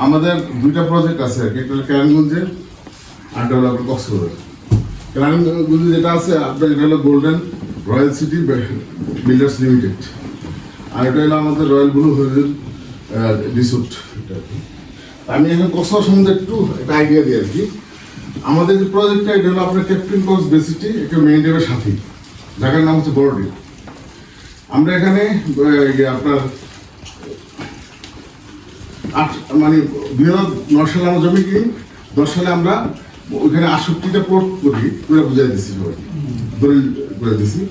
আমাদের দুইটা প্রজেক্ট আছে আর কি, একটা হলো কেরানীগঞ্জে আর একটা হলো কক্সবাজার। কেরানীগঞ্জে যেটা আছে আপনার, এটা হলো Golden Royal City Builders Limited, আর এটা হলো আমাদের রয়্যাল ব্লু হোটেল রিসোর্ট। আমি এখন কক্সবাজার সম্বন্ধে একটু একটা আইডিয়া দিই আর কি। আমাদের যে প্রজেক্টটা, এটা হলো আপনার ক্যাপ্টেন কক্স বে সিটি, একটা মেইন ড্রাইভের সাথেই, জায়গার নাম হচ্ছে বড়ডি। আমরা এখানে আপনার 2009 সালে আমরা জমি কিনি, 10 সালে আমরা ওইখানে 68টা প্লট করি, পুরো বুঝাই দিচ্ছি, দলিল করে দিচ্ছি।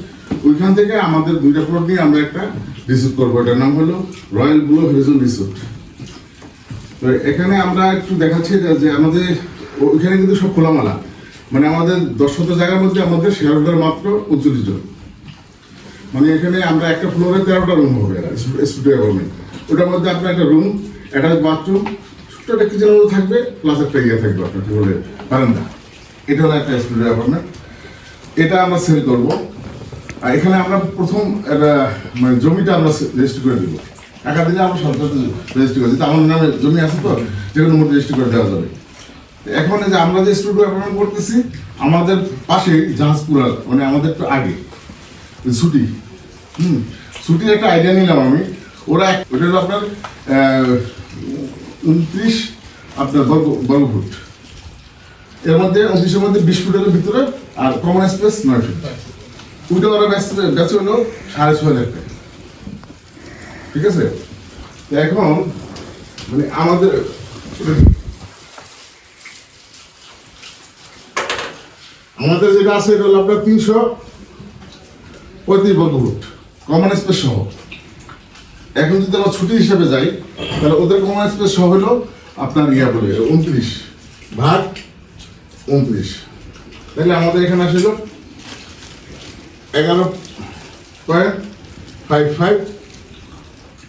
ওইখান থেকে আমাদের 2টা প্লট নিয়ে আমরা একটা রিসোর্ট করবো, এটার নাম হলো রয়্যাল ব্লু হোটেল রিসোর্ট। তো এখানে আমরা একটু দেখাচ্ছি যে আমাদের ওইখানে কিন্তু সব খোলামেলা, মানে আমাদের 10 জায়গার মধ্যে আমাদের শেয়ার হোল্ডার মাত্র 39 জন। মানে এখানে আমরা একটা ফ্লোরে 13টা রুম হবে স্টুডিও গভর্নমেন্ট, ওটার মধ্যে আপনার একটা রুম, অ্যাটাচ বাথরুম, ছোট্ট একটা কিচেন থাকবে, প্লাস একটা ইয়ে থাকবে আপনার কি বলে বারান্দা। এটা হলো একটা স্টুডিও অ্যাপার্টমেন্ট, এটা আমরা সেল করবো। আর এখানে আমরা প্রথম একটা মানে জমিটা আমরা রেজিস্ট্রি করে দেবো, টাকা দিলে আমরা সরকার রেজিস্ট্রি করে দিই, আমার নামে জমি আছে তো, যেগুলো মধ্যে রেজিস্ট্রি করে দেওয়া যাবে। এখন যে আমরা যে স্টুডিও অ্যাপার্টমেন্ট করতেছি, আমাদের পাশে জাহাজপুরা, মানে আমাদের একটু আগে ছুটি ছুটির একটা আইডিয়া নিলাম আমি। ওটা হলো আপনার 29 আপনার বর্গফুট, এর মধ্যে 29-এর মধ্যে 20 ফুটের ভিতরে, আর কমন স্পেস 9 ফিট। ওইটা ওরা বেচে হলো 6.5 লাখ টাকা, ঠিক আছে। এখন মানে আমাদের যেটা আছে, এটা হলো আপনার 335 বর্গফুট কমন স্পেস সহ। এখন যদি আমরা ছুটি হিসেবে যাই, তাহলে ওদের কমন স্পেস সহ হলো আপনার বলে 29/29, তাহলে আমাদের এখানে আসলে 11.55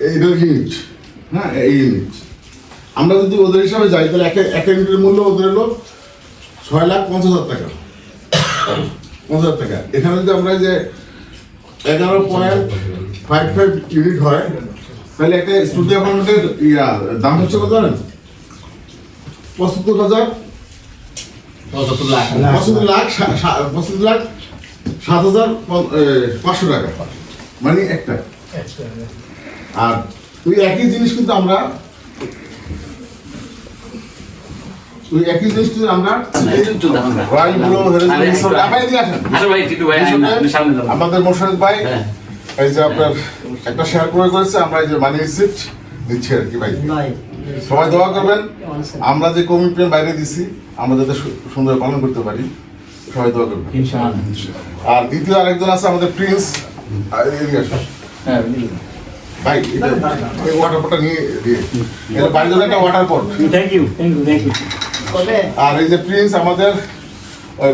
এইটা ইউনিট। হ্যাঁ, এই ইউনিট আমরা যদি ওদের হিসাবে যাই, তাহলে এক ইউনিটের মূল্য ওদের হলো 6,50,000 টাকা। 50,000 টাকা। এখানে যদি আমরা যে 11.55 ইউনিট হয়, তাহলে একটা স্টুডিও অ্যাপার্টমেন্টের দাম হচ্ছে কত জানেন? 75,07,500 টাকা, মানে একটা। আর ওই একই জিনিস কিন্তু আমরা আমাদের মোশাররফ ভাই এই যে আপনার একটা শেয়ার করেছে, আমরা এই যে মানি রিসিপ্ট দিচ্ছি আর কি। ভাই সবাই দোয়া করবেন, আমরা যে কমিটমেন্ট বাইরে দিছি আমরা যাতে সুন্দর পালন করতে পারি, সবাই দোয়া করবেন। আর দ্বিতীয় আরেকজন আছে আমাদের প্রিন্স ভাই, এই ওয়াটার পটটা নিয়ে দিয়ে এটা বাইরে একটা ওয়াটার পট। Thank you. আর এই যে প্রিন্স আমাদের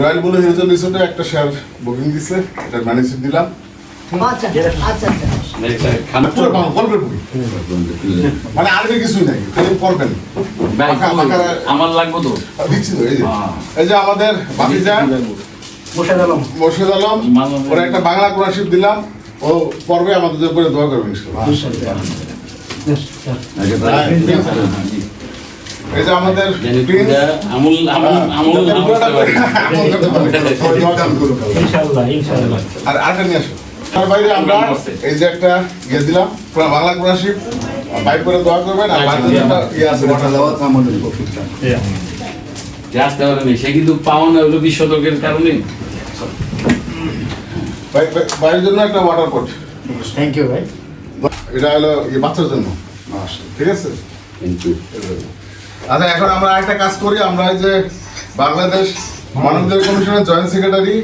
রয়্যাল ব্লু হোটেল রিসোর্টে একটা শেয়ার বুকিং দিছে, এটা ম্যানেজ দিলাম। মানে আর কিছুই নাই, করবেন আমার লাগবে তো দিচ্ছি তো। এই যে আমাদের ভাতিজা মোর্শেদ আলম, ওরা একটা বাংলা কোরআনশিপ দিলাম, ও পর্বে আমাদের উপরে দোয়া করবেন। এই যে আমাদের আর আরেকটা নিয়ে আসো। তার বাইরে আমরা এই যে একটা ইয়ে দিলাম, বাংলা কোরআনশিপ বাইক করে দোয়া করবেন। আর সে কিন্তু পাওয়া না হলো 20 শতকের কারণে। বাইরের জন্য একটা ওয়াটার পট। থ্যাংক ইউ ভাই। এটা হলো বাচ্চার জন্য, ঠিক আছে। আচ্ছা, এখন আমরা একটা কাজ করি, আমরা এই যে বাংলাদেশ মানবাধিকার কমিশনের জয়েন্ট সেক্রেটারি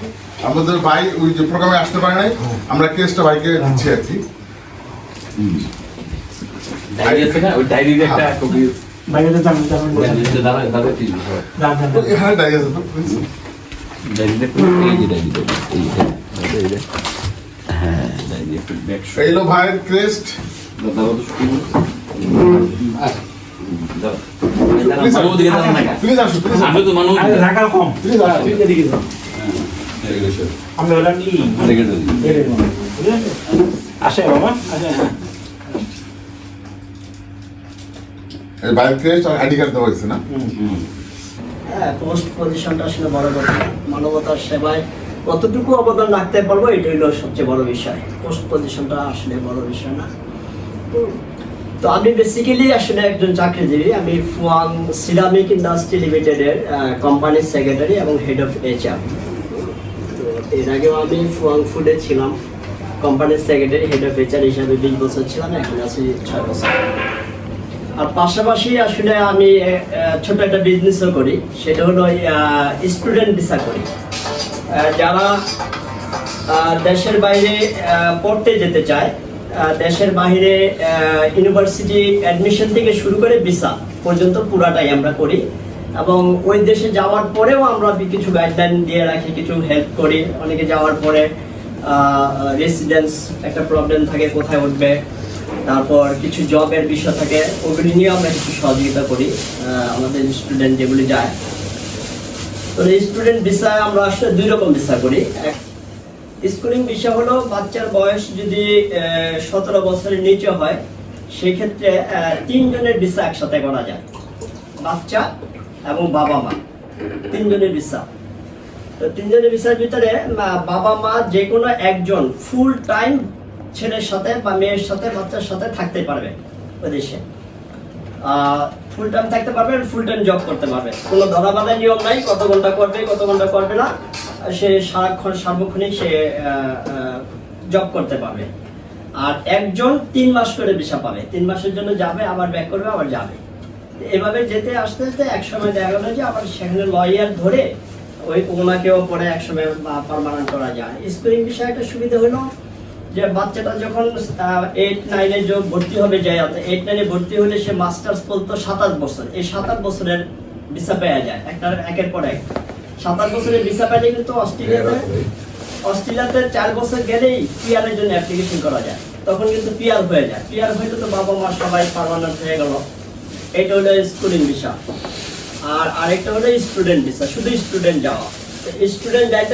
আমাদের ভাই ওই যে প্রোগ্রামে আসতে পারে নাই, আমরা কেসটা ভাইকে দিচ্ছি আর কি। এইলো ভাইয়ের ক্রেস্ট, প্লিজ আসো, আমি তো মানুষ ঢাকা কম, প্লিজ আসো। আমি হলাম আসে বাবা, আসে। বাইক ক্রেস্ট আর আইডি কার্ড দেওয়া হয়েছে না? হ্যাঁ, পোস্ট পজিশনটা আসলে বড় কথা না। মানবতার সেবায় কতটুকু অবদান রাখতে পারবো এটা হলো সবচেয়ে বড় বিষয়। পোস্ট পজিশনটা আসলে বড় বিষয় না। তো আমি বেসিক্যালি আসলে একজন চাকরিজীবী। আমি ফুয়াং সিরামিক ইন্ডাস্ট্রি লিমিটেডের কোম্পানির সেক্রেটারি এবং হেড অফ এইচআর। তো এর আগেও আমি ফুয়াং ফুডে ছিলাম কোম্পানির সেক্রেটারি, হেড অফ এইচআর হিসাবে 20 বছর ছিলাম, এখন আছি 6 বছর। আর পাশাপাশি আসলে আমি ছোট একটা বিজনেসও করি, সেটা হলো স্টুডেন্ট ভিসা করি। যারা দেশের বাইরে পড়তে যেতে চায়, দেশের বাইরে ইউনিভার্সিটি অ্যাডমিশন থেকে শুরু করে ভিসা পর্যন্ত পুরাটাই আমরা করি। এবং ওই দেশে যাওয়ার পরেও আমরা কিছু গাইডলাইন দিয়ে রাখি, কিছু হেল্প করি। অনেকে যাওয়ার পরে রেসিডেন্স একটা প্রবলেম থাকে, কোথায় উঠবে, তারপর কিছু জবের বিষয় থাকে, ওগুলি নিয়ে আমরা কিছু সহযোগিতা করি আমাদের স্টুডেন্ট যেগুলি যায়। তো স্টুডেন্ট ভিসা আমরা আসলে 2 রকম ভিসা করি। স্কুলিং ভিসা হলো বাচ্চার বয়স যদি 17 বছরের নিচে হয়, সেই ক্ষেত্রে 3 জনের ভিসা একসাথে করা যায়, বাচ্চা এবং বাবা মা 3 জনের ভিসা। তো 3 জনের ভিসার ভিতরে বাবা মা যে কোনো একজন ফুল টাইম ছেলের সাথে বা মেয়ের সাথে বাচ্চার সাথে থাকতে পারবে ওই দেশে। ফুল টাইম থাকতে পারবে, ফুল টাইম জব করতে পারবে। কোনো ধরাবাঁধা নিয়ম নাই কত ঘন্টা করবে কত ঘন্টা করবে না, সে সারাক্ষণ সার্বক্ষণিক সে জব করতে পারবে। আর একজন 3 মাস করে ভিসা পাবে, 3 মাসের জন্য যাবে, আবার ব্যাক করবে, আবার যাবে। এভাবে যেতে আস্তে আস্তে এক সময় দেখা গেল যে আবার সেখানে লয়ার ধরে ওই ওনাকেও পরে এক সময় পার্মানেন্ট করা যায়। স্কুলিং বিষয়ে একটা সুবিধা হলো যে বাচ্চাটা যখন 8-9-এ ভর্তি হবে, যায় 8-9-এ ভর্তি হলে সে মাস্টার্স পড়তো 27 বছর, এই 27 বছরের ভিসা পাওয়া যায় একের পর এক। 27 বছরের ভিসা পেলে কিন্তু অস্ট্রেলিয়াতে 4 বছর গেলেই পিআর এর জন্য অ্যাপ্লিকেশন করা যায়, তখন কিন্তু পিআর হয়ে যায়। পিআর হইলে তো বাবা মা সবাই পার্মানেন্ট হয়ে গেল। এটা হলো স্কুলিং ভিসা। আর আরেকটা হলো স্টুডেন্ট ভিসা, শুধু স্টুডেন্ট যাওয়া। স্টুডেন্ট যাইতে